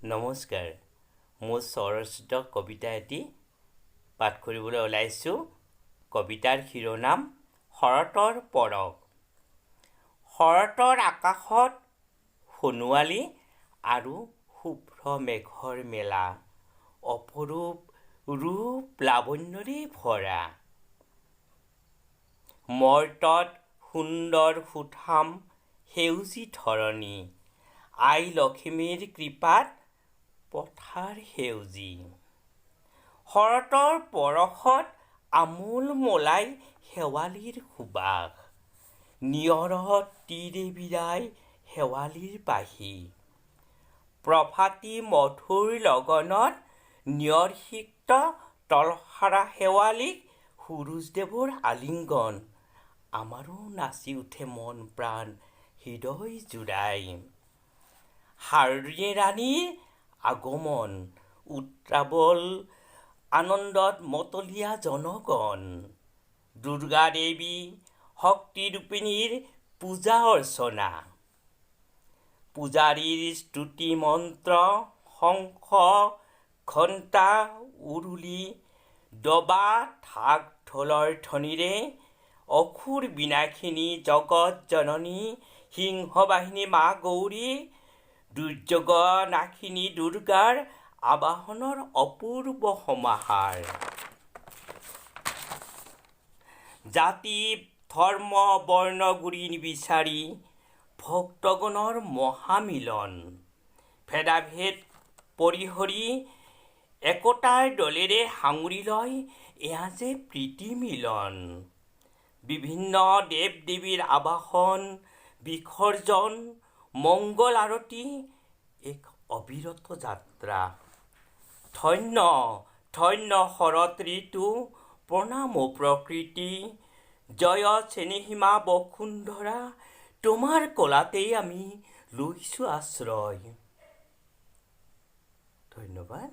নমস্কাৰ, মোৰ স্বৰচিত কবিতা এটি পাঠ কৰিবলৈ ওলাইছোঁ। কবিতাৰ শিৰোনাম শৰতৰ পৰশ। শৰতৰ আকাশত সোণোৱালী আৰু শুভ্ৰ মেঘৰ মেলা, অপৰূপ ৰূপ লাৱণ্যৰে ভৰা। মৰ্তত সুন্দৰ সুঠাম সেউজী ধৰণী, আই লখিমীৰ কৃপাত পথাৰ সেউজী। শৰতৰ পৰশত আমোল মলাই শেৱালিৰ সুবাস, নিয়ৰত তীৰে বিৰাই শেৱালিৰ পাহি। প্ৰভাতী মধুৰ লগনত নিয়ৰসিক্ত তলসৰা শেৱালিক সূৰুযদেৱৰ আলিংগন, আমাৰো নাচি উঠে মন প্ৰাণ হৃদয় জুৰাই। শাৰদীয়ে ৰাণীৰ আগমন, উত্ৰাৱল আনন্দত মতলীয়া জনগণ। দুৰ্গা দেৱী শক্তিৰূপিণীৰ পূজা অৰ্চনা, পূজাৰীৰ স্তুতি মন্ত্ৰ, শংখ ঘণ্টা উৰুলি দবা ঢাক ঢোলৰ ধ্বনিৰে অসুৰ বিনাশিনী জগত জননী সিংহবাহিনী মা গৌৰী, দুৰ্যোগ নাশিনী দুৰ্গাৰ আবাহনৰ অপূৰ্ব সমাহাৰ। জাতি ধৰ্ম বৰ্ণ গুৰি নিবিচাৰি ভক্তগণৰ মহামিলন, ভেদাভেদ পৰিহৰি একতাৰ দলেৰে সাঙুৰি লয় এয়া যে প্ৰীতি মিলন। বিভিন্ন দেৱ দেৱীৰ আবাহন বিসৰ্জন, মংগল আৰতি এক অবিৰত যাত্ৰা। ধন্য ধন্য শৰৎ ঋতু, প্ৰণাম প্ৰকৃতি, জয় চেনেহীমা বসুন্ধৰা, তোমাৰ কোলাতেই আমি লৈছোঁ আশ্ৰয়। ধন্যবাদ।